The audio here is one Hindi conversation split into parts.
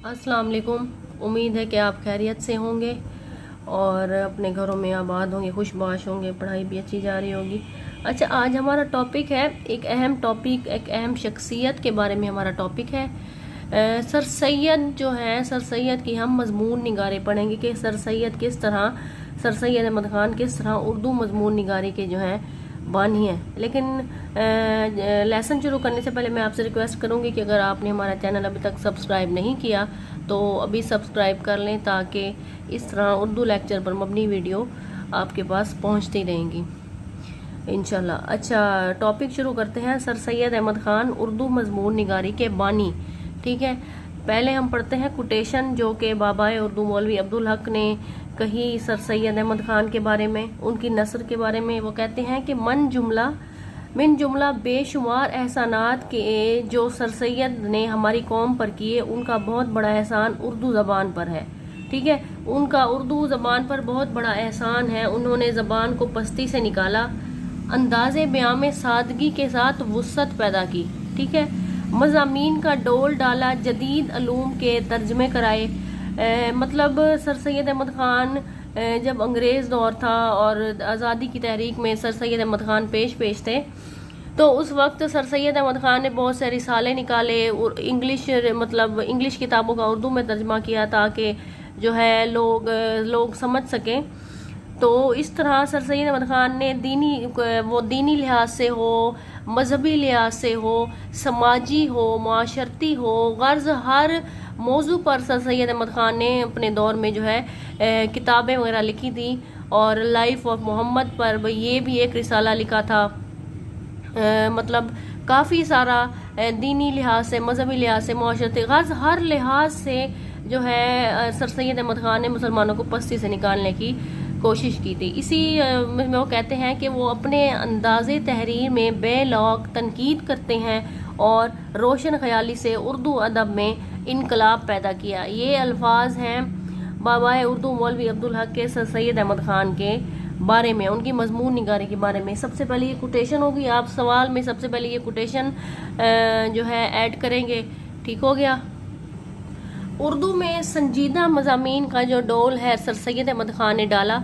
अस्सलाम वालेकुम। उम्मीद है कि आप खैरियत से होंगे और अपने घरों में आबाद होंगे, खुशबाश होंगे, पढ़ाई भी अच्छी जा रही होगी। अच्छा, आज हमारा टॉपिक है एक अहम टॉपिक, एक अहम शख्सियत के बारे में हमारा टॉपिक है। सर सैयद जो है, सर सैयद की हम मजमून निगारे पढ़ेंगे कि सर सैयद किस तरह, सर सैयद अहमद ख़ान किस तरह उर्दू मजमून निगारी के जो है बानी है। लेकिन लेसन शुरू करने से पहले मैं आपसे रिक्वेस्ट करूंगी कि अगर आपने हमारा चैनल अभी तक सब्सक्राइब नहीं किया तो अभी सब्सक्राइब कर लें, ताकि इस तरह उर्दू लेक्चर पर मबनी वीडियो आपके पास पहुंचती रहेंगी इंशाल्लाह। अच्छा, टॉपिक शुरू करते हैं। सर सैयद अहमद ख़ान उर्दू मजमून निगारी के बानी। ठीक है, पहले हम पढ़ते हैं कोटेशन जो कि बाबाए उर्दू मौलवी अब्दुल हक ने कही सर सैयद अहमद ख़ान के बारे में, उनकी नस्र के बारे में। वो कहते हैं कि मिन जुमला बेशुमार एहसानात के जो सर सैयद ने हमारी कौम पर किए, उनका बहुत बड़ा एहसान उर्दू ज़बान पर है। ठीक है, उनका उर्दू ज़बान पर बहुत बड़ा एहसान है। उन्होंने ज़बान को पस्ती से निकाला, अंदाज़े बयां में सादगी के साथ वुसअत पैदा की। ठीक है, मज़ामीन का डोल डाला, जदीद अलूम के तर्जमे कराए। मतलब सर सैयद अहमद ख़ान जब अंग्रेज़ दौर था और आज़ादी की तहरीक में सर सैयद अहमद ख़ान पेश थे, तो उस वक्त सर सैयद अहमद ख़ान ने बहुत से रिसाले निकाले और इंग्लिश किताबों का उर्दू में तर्जमा किया ताकि जो है लोग समझ सकें। तो इस तरह सर सैयद अहमद ख़ान ने दीनी लिहाज से हो, मजहबी लिहाज से हो, समाजी हो, माशरती हो, गर्ज हर मौजू पर सर सैयद अहमद ख़ान ने अपने दौर में जो है किताबें वगैरह लिखी थी। और लाइफ ऑफ मोहम्मद पर ये भी एक रिसाला लिखा था। मतलब काफ़ी सारा दीनी लिहाज से, मजहबी लिहाज से, माशरती गर्ज हर लिहाज से जो है सर सैयद अहमद ख़ान ने मुसलमानों को पस्ती से निकालने की कोशिश की थी। इसी में वो कहते हैं कि वो अपने अंदाज़े तहरीर में बेलौक तनकीद करते हैं और रोशन ख्याली से उर्दू अदब में इनकलाब पैदा किया। ये अल्फाज हैं बाबाए उर्दू मौलवी अब्दुल हक के सर सैयद अहमद ख़ान के बारे में, उनकी मजमून निगारी के बारे में। सबसे पहले ये कोटेशन होगी, आप सवाल में सबसे पहले ये कोटेशन जो है ऐड करेंगे। ठीक हो गया। उर्दू में संजीदा मज़ामीन का जो डोल है सर सैयद अहमद ख़ान ने डाला।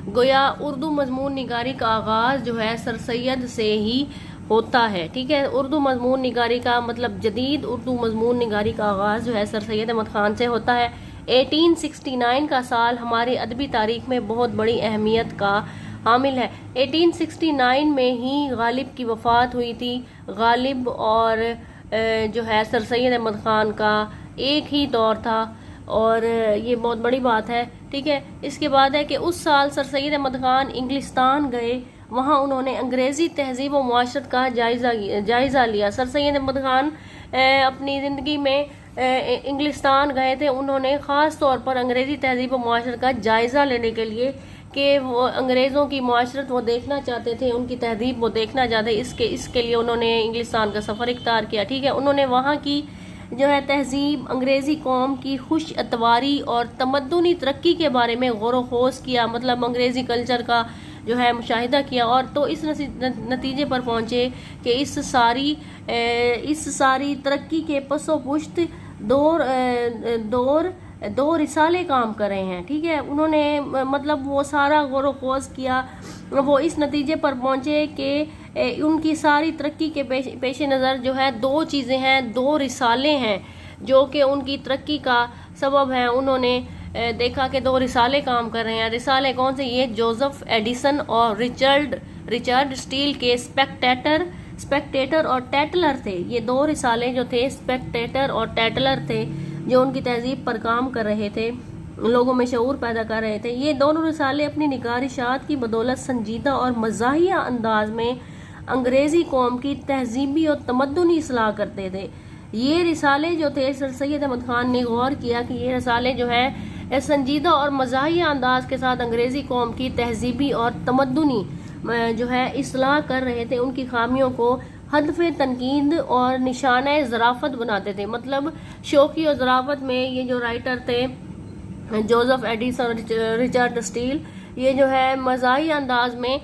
गोया उर्दू मजमून निगारी का आगाज़ जो है सर सैयद से ही होता है। ठीक है, उर्दू मजमून निगारी का मतलब जदीद उर्दू मजमून निगारी का आगाज़ जो है सर सैयद अहमद ख़ान से होता है। 1869 का साल हमारी अदबी तारीख में बहुत बड़ी अहमियत का हामिल है। 1869 में ही गालिब की वफ़ात हुई थी। गालिब और जो है सर सैयद अहमद ख़ान का एक ही दौर था और ये बहुत बड़ी बात है। ठीक है, इसके बाद है कि उस साल सर सैयद अहमद ख़ान इंग्लिस्तान गए। वहाँ उन्होंने अंग्रेज़ी तहजीब व मुआशरत का जायज़ा लिया। सर सैयद अहमद ख़ान अपनी ज़िंदगी में इंग्लिस्तान गए थे। उन्होंने ख़ास तौर पर अंग्रेज़ी तहजीब व मुआशरत का जायज़ा लेने के लिए कि वो अंग्रेज़ों की मुआशरत वो देखना चाहते थे, उनकी तहजीब वो देखना चाहते, इसके लिए उन्होंने इंग्लिस्तान का सफ़र इख्तियार किया। ठीक है, उन्होंने वहाँ की जो है तहजीब, अंग्रेज़ी कौम की खुश अतवारी और तमद्दुनी तरक्की के बारे में गौर व खोज किया। मतलब अंग्रेज़ी कल्चर का जो है मुशाहिदा किया और तो इस नतीजे पर पहुँचे कि इस सारी तरक्की के पसो पुश्त दो रिसाले काम कर रहे हैं। ठीक है, उन्होंने मतलब वो सारा गौर व खोज किया। वो इस नतीजे पर पहुँचे कि उनकी सारी तरक्की के पेश नज़र जो है दो चीज़ें हैं, दो रिसाले हैं जो कि उनकी तरक्की का सबब है। उन्होंने देखा कि दो रिसाले काम कर रहे हैं। रिसाले कौन से? ये जोसेफ एडिसन और रिचर्ड स्टील के स्पेक्टेटर और टैटलर थे। ये दो रिसाले जो थे, स्पेक्टेटर और टैटलर थे, जो उनकी तहजीब पर काम कर रहे थे, लोगों में शऊर पैदा कर रहे थे। ये दोनों रिसाले अपनी निगारिशात की बदौलत संजीदा और मज़ाहिया अंदाज में अंग्रेज़ी कौम की तहजीबी और तमद्दुनी इस्लाह करते थे। ये रिसाले जो थे, सर सैयद अहमद ख़ान ने गौर किया कि ये रिसाले जो है संजीदा और मज़ाहिया अंदाज के साथ अंग्रेज़ी कौम की तहजीबी और तमद्दुनी जो है इस्लाह कर रहे थे। उनकी खामियों को हदफ़े तनकीद और निशाना ज़राफ़त बनाते थे। मतलब शौक़ी और ज़राफ़त में ये जो राइटर थे जोसेफ एडिसन, रिचर्ड स्टील, ये जो है मज़ाही अंदाज में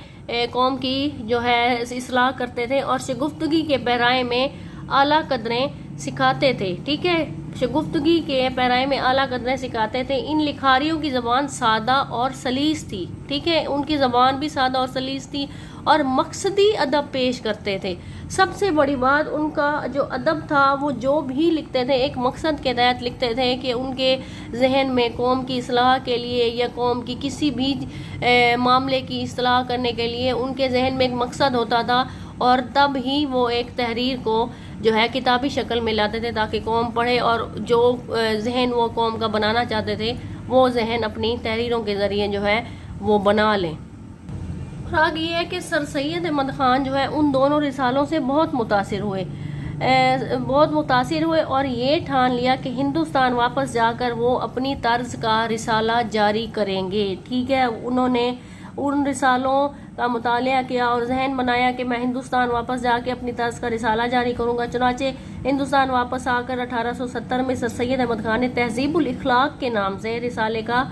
कौम की जो है इस्लाह करते थे और शगुफ्तगी के बहराए में आला कदरें सिखाते थे। ठीक है, शगुफ्तगी के पैराए में आला कदरें सिखाते थे। इन लिखारियों की ज़बान सादा और सलीस थी, ठीक है, उनकी ज़बान भी सादा और सलीस थी और मकसदी अदब पेश करते थे। सबसे बड़ी बात, उनका जो अदब था वो जो भी लिखते थे एक मकसद के तहत लिखते थे कि उनके जहन में कौम की इस्लाह के लिए या कौम की किसी भी मामले की इस्लाह करने के लिए उनके जहन में एक मकसद होता था और तब ही वो एक तहरीर को जो है किताबी शक्ल में लाते थे ताकि कौम पढ़े और जो जहन वो कौम का बनाना चाहते थे वो जहन अपनी तहरीरों के ज़रिए जो है वो बना लें। राग ये है कि सर सैयद अहमद ख़ान जो है उन दोनों रिसालों से बहुत मुतासिर हुए और ये ठान लिया कि हिंदुस्तान वापस जाकर वो अपनी तर्ज का रिसाला जारी करेंगे, ठीक है। उन्होंने उन रिसालों का मुतालिया किया और जहन बनाया कि मैं हिंदुस्तान वापस जाके अपनी तर्ज का रिसाला जारी करूँगा। चुनाचे हिंदुस्तान वापस आकर 1870 में सर सैयद अहमद ख़ान ने तहज़ीबुल इखलाक के नाम से रिसाले का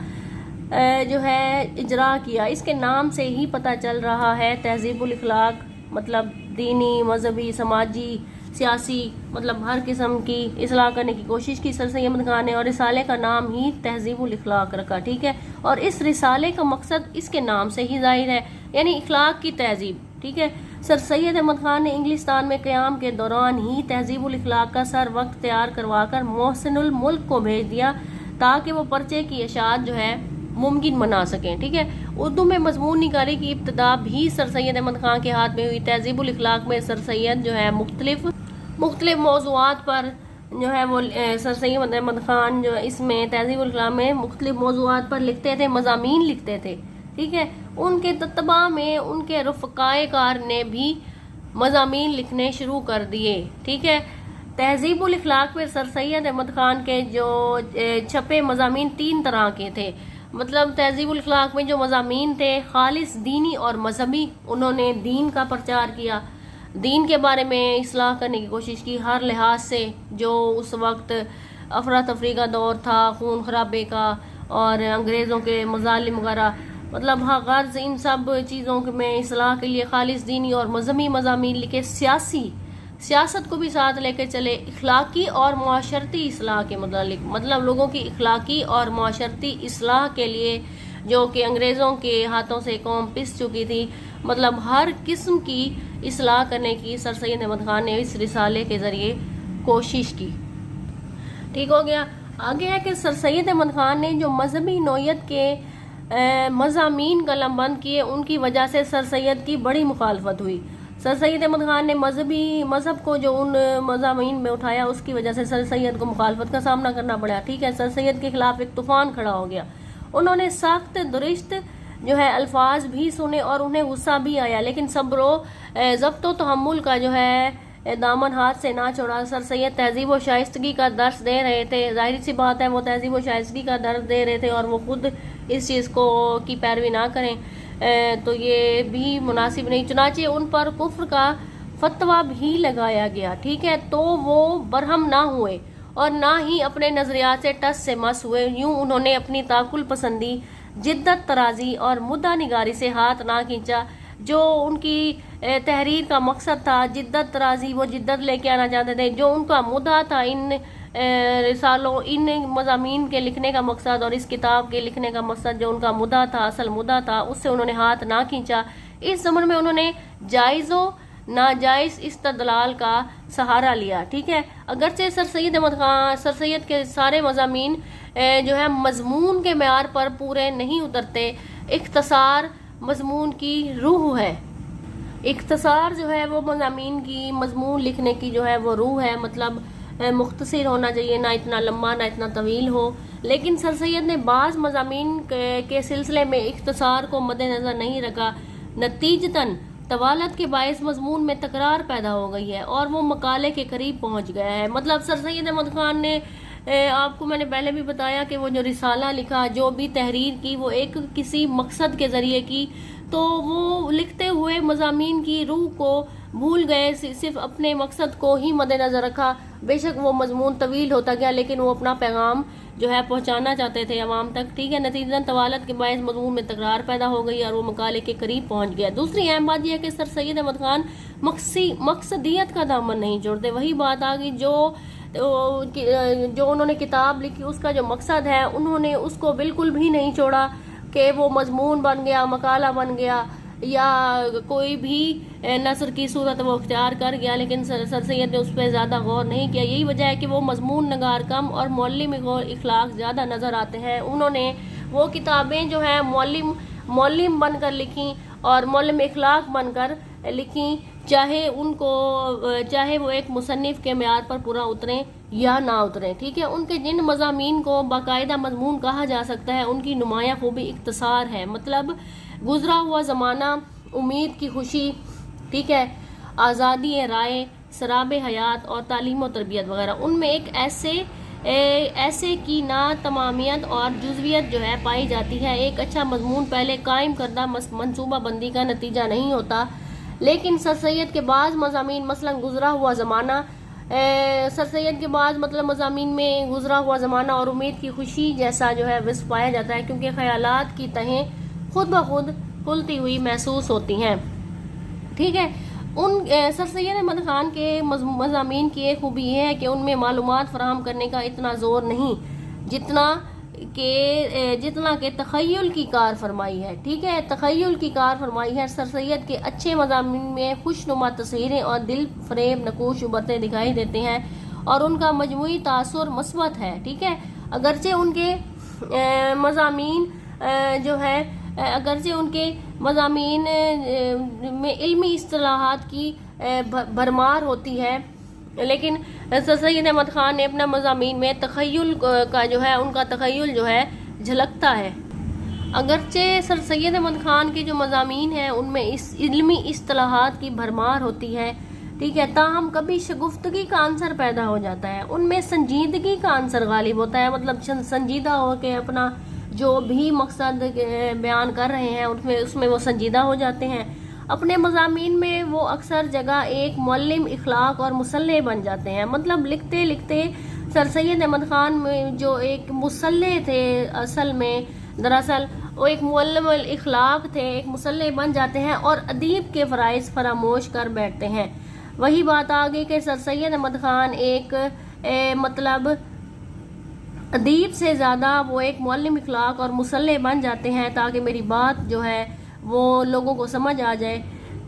जो है इजरा किया। इसके नाम से ही पता चल रहा है तहज़ीबुल इखलाक मतलब दीनी, मजहबी, समाजी, सियासी मतलब हर किस्म की इस्लाह करने की कोशिश की सर सैयद अहमद ख़ान ने और रिसाले का नाम ही तहज़ीबुल इखलाक रखा, ठीक है। और इस रिसाले का मकसद इसके नाम से ही जाहिर है, यानी इखलाक की तहज़ीब, ठीक है। सर सैयद अहमद ख़ान ने इंग्लिस्तान में क़याम के दौरान ही तहज़ीबुल इखलाक का सर वक्त तैयार करवाकर मोहसिनुल मुल्क को भेज दिया ताकि वो पर्चे की इशाअत जो है मुमकिन बना सकें, ठीक है। उर्दू में मजमून निगारी की इब्तदा भी सर सैयद अहमद ख़ान के हाथ में हुई। तहज़ीबुल इखलाक में सर सैयद जो है मुख्तलिफ मौज़ूआत पर जो है वो सर सैयद अहमद ख़ान जो इसमें तहज़ीबुल इखलाक में मुख्तलिफ मौज़ूआत पर लिखते थे, मज़ामीन लिखते थे, ठीक है। उनके तत्बा में उनके रफ़क़ाए कार ने भी मज़ामीन लिखने शुरू कर दिए, ठीक है। तहज़ीबुल इखलाक में सर सैयद अहमद ख़ान के जो छपे मज़ामीन 3 तरह के थे। मतलब तहज़ीबुल इखलाक में जो मज़ामीन थे खालिस दीनी और मजहबी, उन्होंने दीन का प्रचार किया, दीन के बारे में इस्लाह करने की कोशिश की हर लिहाज से। जो उस वक्त अफरा तफरी का दौर था, खून खराबे का और अंग्रेज़ों के मज़ालिम वगैरह, मतलब हाँ गर्ज इन सब चीज़ों में इस्लाह के लिए खालिस दीनी और मजहबी मज़ामीन लिखे। सियासत को भी साथ लेकर चले। इखलाकी और माशरती इस्लाह के मुतालिक, मतलब लोगों की इखलाकी और माशरती इस्लाह के लिए जो कि अंग्रेज़ों के हाथों से कौम पिस चुकी थी, मतलब हर किस्म की इस्लाह करने की सर सैयद अहमद ख़ान ने इस रिसाले के ज़रिए कोशिश की, ठीक हो गया। आगे है कि सर सैयद अहमद ख़ान ने जो मजहबी नौयत के मज़ामीन कलमबंद किए उनकी वजह से सर सैयद की बड़ी मुखालफत हुई। सर सैयद अहमद ख़ान ने मज़हब को जो उन मज़ामीन में उठाया उसकी वजह से सर सैयद को मुखालफत का सामना करना पड़ा, ठीक है। सर सैयद के खिलाफ एक तूफ़ान खड़ा हो गया। उन्होंने सख्त दुरुस्त जो है अल्फाज भी सुने और उन्हें गुस्सा भी आया, लेकिन सब्रो ज़ब्तो तहम्मुल का जो है दामन हाथ से ना छोड़ा। सर सैयद तहज़ीब व शाइस्तगी का दर्स दे रहे थे, जाहिर सी बात है वो तहज़ीब व शाइस्तगी का दर्स दे रहे थे और वो खुद इस चीज़ को की पैरवी ना करें तो ये भी मुनासिब नहीं। चुनाचे उन पर कुफ्र का फतवा भी लगाया गया, ठीक है। तो वो बरहम ना हुए और ना ही अपने नज़रियात से टस से मस हुए। यूं उन्होंने अपनी ताकुल पसंदी, जिद्दत तराजी और मुद्दा निगारी से हाथ ना खींचा। जो उनकी तहरीर का मकसद था, जिद्दत तराजी, वो जिद्दत लेके आना चाहते थे। जो उनका मुद्दा था, इन रिसालों इन मज़ामीन के लिखने का मकसद और इस किताब के लिखने का मकसद जो उनका मुद्दा था, असल मुद्दा था, उससे उन्होंने हाथ ना खींचा। इस ज़मन में उन्होंने जायज़ो नाजायज़ इस्तदलाल का सहारा लिया, ठीक है। अगरचे सर सैयद अहमद ख़ान सर सैयद के सारे मज़ामीन जो है मजमून के मेयार पर पूरे नहीं उतरते। इख्तसार मजमून की रूह है। इख्तसार जो है वो मज़ामीन की मजमून लिखने की जो है वो रूह है, मतलब मुख्तसर होना चाहिए, ना इतना लम्बा ना इतना तवील हो। लेकिन सर सैयद ने बाज़ मज़ामीन के सिलसिले में इख्तसार को मद्देनज़र नहीं रखा। नतीजतन तवालत के बायस मजमून में तकरार पैदा हो गई है और वो मकाले के करीब पहुंच गया है। मतलब सर सैयद अहमद ख़ान ने आपको मैंने पहले भी बताया कि वो जो रिसाला लिखा, जो भी तहरीर की, वो एक किसी मकसद के ज़रिए की, तो वो लिखते हुए मज़ामीन की रूह को भूल गए, सिर्फ अपने मकसद को ही मद्देनज़र रखा। बेशक वो मजमून तवील होता गया लेकिन वो अपना पैगाम जो है पहुंचाना चाहते थे अवाम तक, ठीक है। नतीजतन तवालत के बायस मजमून में तकरार पैदा हो गई और वो मकाले के करीब पहुंच गया। दूसरी अहम बात यह है कि सर सैयद अहमद ख़ान मकसदियत का दामन नहीं छोड़ते। वही बात आ गई जो जो उन्होंने किताब लिखी उसका जो मकसद है उन्होंने उसको बिल्कुल भी नहीं छोड़ा कि वो मजमून बन गया, मकाला बन गया या कोई भी नसर की सूरत वो अख्तियार कर गया, लेकिन सर सैयद ने उस पर ज़्यादा गौर नहीं किया। यही वजह है कि वो मजमून नगार कम और मौलिम इखलाक ज़्यादा नज़र आते हैं। उन्होंने वो किताबें जो हैं मौलिम बनकर लिखी और मौलिम इखलाक बनकर लिखी, चाहे वो एक मुसन्निफ के म्यार पर पूरा उतरें या ना उतरें। ठीक है, उनके जिन मज़ामीन को बाकायदा मजमून कहा जा सकता है उनकी नुमाया खूबी इख्तिसार है। मतलब गुजरा हुआ ज़माना, उम्मीद की खुशी, ठीक है, आज़ादी राय, सराब हयात और तालीम और तरबियत वगैरह, उनमें एक ऐसे की ना तमामियत और जुज़वियत जो है पाई जाती है। एक अच्छा मजमून पहले कायम करदा मनसूबा बंदी का नतीजा नहीं होता, लेकिन सर सैयद के बाद मज़ामीन मसलन गुजरा हुआ ज़माना, सर सैयद के बाद मतलब मज़ामीन में गुजरा हुआ ज़माना और उम्मीद की खुशी जैसा जो है विस्फ पाया जाता है, क्योंकि ख्यालात की तहें खुद ब खुद खुलती हुई महसूस होती हैं। ठीक है, उन सर सैयद अहमद ख़ान के मज़ामीन की एक खूबी ये है कि उनमें मालूमात फराहम करने का इतना ज़ोर नहीं जितना के तख़य्युल की कार फरमाई है। ठीक है, तख़य्युल की कार फरमाई है। सर सैयद के अच्छे मज़ामीन में खुशनुमा तस्वीरें और दिल फरेब नकूश उबरतें दिखाई देते हैं और उनका मजमूई तासुर मस्बत है। ठीक है, अगरचे उनके मज़ामीन में इल्मी इस्तिलाहात की भरमार होती है, लेकिन सर सैयद अहमद ख़ान ने अपना मज़ामीन में तख़य्युल का जो है उनका तख़य्युल जो है झलकता है। अगरचे सर सैयद अहमद ख़ान के जो मज़ामीन हैं उनमें इस इल्मी इस्तिलाहात की भरमार होती है, ठीक है, ताहम कभी शगुफ्तगी का आंसर पैदा हो जाता है, उनमें संजीदगी का आंसर गालिब होता है। मतलब संजीदा हो के अपना जो भी मकसद बयान कर रहे हैं उसमें वो संजीदा हो जाते हैं। अपने मज़ामीन में वो अक्सर जगह एक मौलिम इखलाक और मुसल्ले बन जाते हैं। मतलब लिखते लिखते सर सैयद अहमद ख़ान में जो एक मुसल्ले थे, दरअसल वो एक मौलिम इखलाक थे, एक मुसल्ले बन जाते हैं और अदीब के फ़राइज़ फरामोश कर बैठते हैं। वही बात आ गई कि सर सैयद अहमद ख़ान मतलब अदीब से ज़्यादा वो एक मौलिम इखलाक और मुसल्ले बन जाते हैं, ताकि मेरी बात जो है वो लोगों को समझ आ जाए।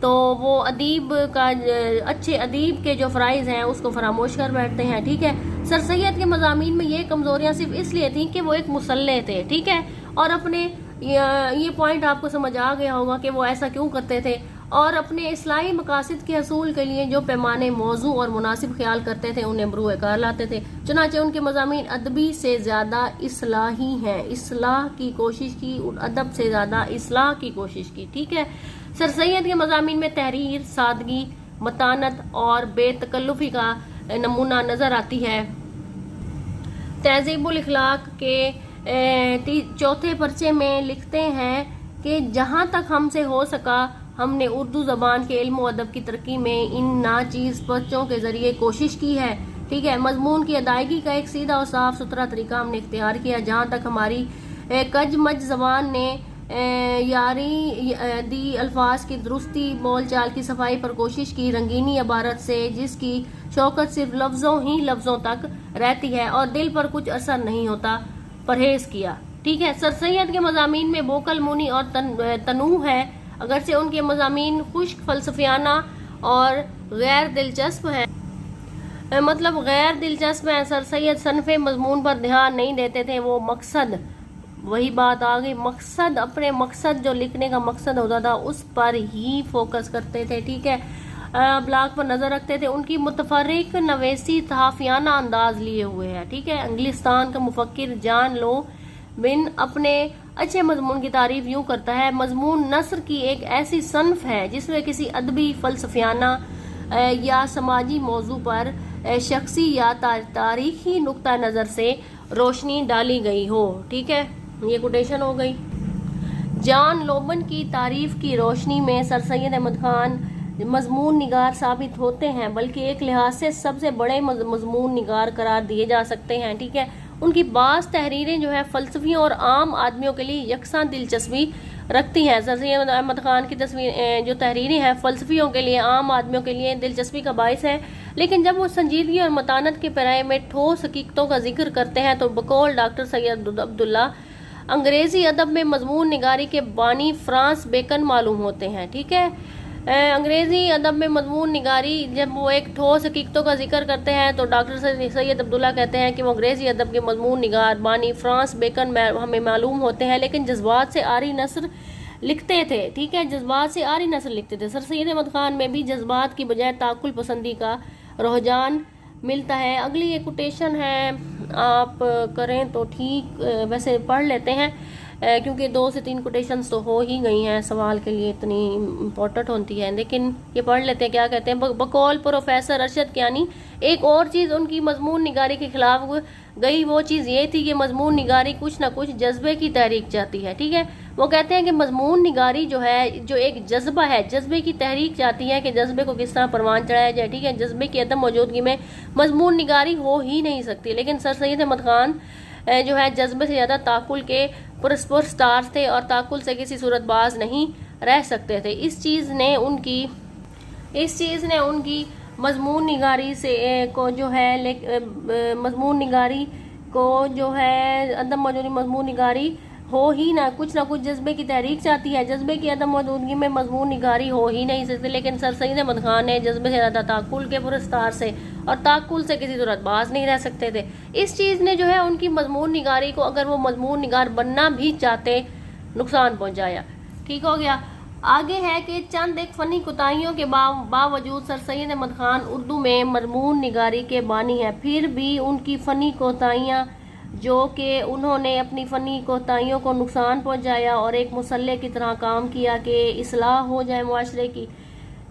तो वो अच्छे अदीब के जो फ़राइज़ हैं उसको फरामोश कर बैठते हैं। ठीक है, सर सैयद के मज़ामीन में ये कमज़ोरियाँ सिर्फ इसलिए थी कि वो एक मुसल्ले थे। ठीक है, और अपने ये पॉइंट आपको समझ आ गया होगा कि वो ऐसा क्यों करते थे, और अपने इस्लाही मकासद के हसूल के लिए जो पैमाने मौजू और मुनासिब ख्याल करते थे उन्हें बरूए कार लाते थे। चुनांचे उनके मज़ामीन अदबी से ज़्यादा इस्लाही हैं, इस्लाह की कोशिश की, अदब से ज़्यादा इस्लाह की कोशिश की। ठीक है, सर सैयद के मज़ामीन में तहरीर, सादगी, मतानत और बेतकल्लुफ़ी का नमूना नज़र आती है। तहज़ीबुल इखलाक के चौथे पर्चे में लिखते हैं कि जहाँ तक हमसे हो सका हमने उर्दू ज़बान के इल्म व अदब की तरक्की में इन नाचीज़ पर्चों के ज़रिए कोशिश की है। ठीक है, मजमून की अदायगी का एक सीधा और साफ सुथरा तरीका हमने इख्तियार किया। जहाँ तक हमारी कजमज ज़बान ने यारी दी, अल्फाज की दुरुस्ती, बोल चाल की सफाई पर कोशिश की, रंगीनी इबारत से जिसकी शौकत सिर्फ लफ्ज़ों तक रहती है और दिल पर कुछ असर नहीं होता, परहेज़ किया। ठीक है, सर सैयद के मज़ामीन में बोकल मुनी और तनू है, अगरचे उनके मज़ामीन खुश्क, फ़लसफ़ियाना और गैर दिलचस्प हैं। मतलब गैर दिलचस्प हैं। सर सैयद सनफ़े मजमून पर ध्यान नहीं देते थे, वो मकसद, वही बात आ गई, मकसद, अपने मकसद जो लिखने का मकसद होता था उस पर ही फोकस करते थे। ठीक है, ब्लॉग पर नज़र रखते थे। उनकी मुतफर्रिक नवेसी तहाफ़ियाना अंदाज लिए हुए है। ठीक है, इंग्लिस्तान का मुफक्किर जॉन लो बिन अपने अच्छे मजमून की तारीफ यूँ करता है, मजमून नस्र की एक ऐसी सनफ है जिसमें किसी अदबी, फ़लसफ़ियाना या समाजी मौजू पर शख्सी या तारीखी नुक्ता नज़र से रोशनी डाली गई हो। ठीक है, ये कोटेशन हो गई। जॉन लोबन की तारीफ की रोशनी में सर सैयद अहमद ख़ान मजमून निगार साबित होते हैं, बल्कि एक लिहाज से सबसे बड़े मजमून निगार करार दिए जा सकते हैं। ठीक है, उनकी बाज़ तहरीरें जो है फ़लसफ़ियों और आम आदमियों के लिए यकसां दिलचस्पी रखती हैं। सर सैयद अहमद ख़ान की तस्वीर जो तहरीरें हैं फ़लसफ़ियों के लिए, आम आदमियों के लिए दिलचस्पी का बायस है, लेकिन जब वो संजीदगी और मतानत के पैराए में ठोस हकीकतों का जिक्र करते हैं तो बकौल डॉक्टर सैयद अब्दुल्ला अंग्रेज़ी अदब में मजमून निगारी के बानी फ्रांस बेकन मालूम होते हैं। ठीक है, अंग्रेज़ी अदब में मजमून निगारी जब वो एक ठोस हकीकतों का जिक्र करते हैं तो डॉक्टर सैयद अब्दुल्ला कहते हैं कि वो अंग्रेज़ी अदब के मजमून निगार बानी फ्रांस बेकन हमें मालूम होते हैं, लेकिन जज्बात से आरी नसर लिखते थे। ठीक है, जज्बात से आरी नसर लिखते थे। सर सैयद अहमद ख़ान में भी जज्बात की बजाय ताकुल पसंदी का रुझान मिलता है। अगली एक कोटेशन है, आप करें तो ठीक, वैसे पढ़ लेते हैं क्योंकि 2 से 3 कोटेशंस तो हो ही गई हैं, सवाल के लिए इतनी इम्पोर्टेंट होती है, लेकिन ये पढ़ लेते हैं। क्या कहते हैं, बकौल प्रोफेसर अरशद कियानी एक और चीज़ उनकी मजमून निगारी के खिलाफ गई, वो चीज़ ये थी कि मजमून निगारी कुछ ना कुछ जज्बे की तहरीक चाहती है। ठीक है, वो कहते हैं कि मजमून निगारी जो है, जो एक जज्बा है, जज्बे की तहरीक चाहती है कि जज्बे को किस तरह परवान चढ़ाया जाए। ठीक है, जज्बे की अदम मौजूदगी में मजमून निगारी हो ही नहीं सकती, लेकिन सर सैयद अहमद ख़ान जो है जज्बे से ज़्यादा ताकुल के पुरस्पुर स्टार थे और ताकुल से किसी सूरत बाज नहीं रह सकते थे। इस चीज़ ने उनकी मजमून निगारी से को जो है मजमून निगारी को जो है अदम मौजूदगी मजमून निगारी हो ही ना कुछ जज्बे की तहरीक चाहती है। जज्बे की अदम मौजूदगी में मजमून निगारी हो ही नहीं सकती, लेकिन सर सैयद अहमद ख़ान ने जज्बे से ज़्यादा ताकुल के पुरस्कार से और ताकुल से किसी सूरत बाज नहीं रह सकते थे। इस चीज़ ने जो है उनकी मजमून निगारी को, अगर वो मजमून निगार बनना भी चाहते, नुकसान पहुँचाया। ठीक हो गया। आगे है कि चंद एक फ़नी कोताहियों के बावजूद सर सैयद अहमद ख़ान उर्दू में मजमून निगारी के बानी हैं। फिर भी उनकी फ़नी कोताहियाँ, जो कि उन्होंने अपनी फ़नी कोताहियों को नुकसान पहुंचाया और एक मुसल्ले की तरह काम किया कि इस्लाह हो जाए मुआशरे की,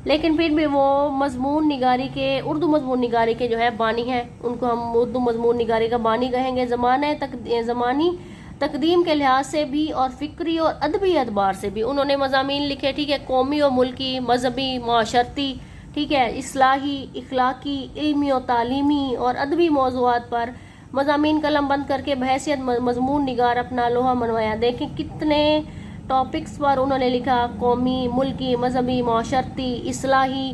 लेकिन फिर भी वो मजमून निगारी के, उर्दू मजमून निगारी के जो है बानी हैं। उनको हम उर्दू मजमून निगारी का बानी कहेंगे। ज़मानी तकदीम के लिहाज से भी और फ़िक्री और अदबी एतबार से भी उन्होंने मज़ामीन लिखे। ठीक है, कौमी और मुल्की, मजहबी, माशरती, ठीक है, इस्लाही, इखलाकी, इल्मी और तालीमी और अदबी मौज़ूआत पर मज़ामीन कलम बंद करके बहैसियत मजमून निगार अपना लोहा मनवाया। देखें कितने टॉपिक्स पर उन्होंने लिखा, कौमी, मुल्की, मजहबी, माशरती, इस्लाही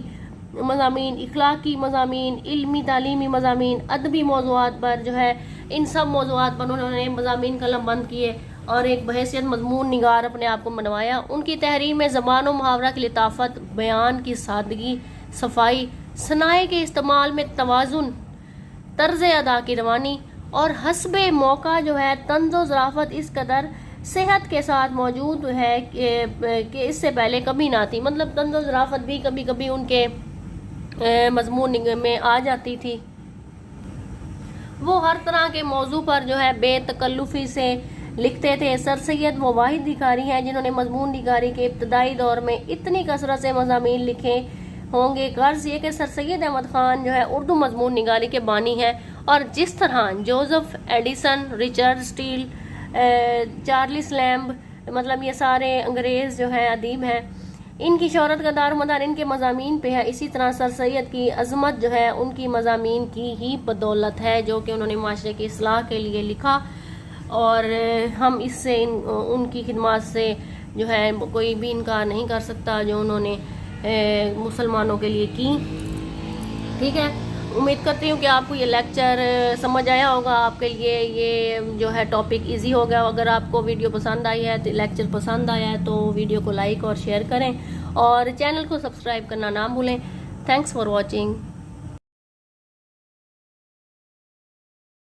मज़ामीन, इखलाकी मज़ामीन, इल्मी तालीमी मज़ामीन, अदबी मौज़ूआत पर जो है, इन सब मौज़ूआत पर उन्होंने मज़ामीन कलम बंद किए और एक बहैसियत मजमून निगार अपने आप को मनवाया। उनकी तहरीर में ज़बान व मुहावरा की लताफ़त, बयान की सादगी, सफाई, सनाए के इस्तेमाल में तवाज़ुन, तर्ज अदा की रवानी और हस्बे मौका जो है तंज़ो ज़राफ़त इस कदर सेहत के साथ मौजूद है कि इससे पहले कभी ना थी। मतलब तंज़ो ज़राफ़त भी कभी कभी उनके मजमून में आ जाती थी। वो हर तरह के मौजू पर जो है बेतकल्लुफ़ी से लिखते थे। सर सैयद वो वाहिद निगारी हैं जिन्होंने मजमून निगारी के इब्तदाई दौर में इतनी कसरत से मज़ामीन लिखे होंगे। गर्ज ये कि सर सैयद अहमद ख़ान जो है उर्दू मजमून निगारी के बानी हैं, और जिस तरह Joseph Addison, Richard Steele, Charles lamb, मतलब ये सारे अंग्रेज़ जो है अदीब हैं, इनकी शोहरत का दारोमदार इनके मज़ामीन पे है। इसी तरह सर सैयद की अज़मत जो है उनकी मज़ामीन की ही बदौलत है, जो कि उन्होंने माशरे की इस्लाह के लिए लिखा, और हम इससे उनकी खिदमत से जो है कोई भी इनकार नहीं कर सकता जो उन्होंने मुसलमानों के लिए की। ठीक है, उम्मीद करती हूँ कि आपको ये लेक्चर समझ आया होगा, आपके लिए ये जो है टॉपिक इजी हो गया। अगर आपको वीडियो पसंद आई है, तो लेक्चर पसंद आया है, तो वीडियो को लाइक और शेयर करें और चैनल को सब्सक्राइब करना ना भूलें। Thanks for watching.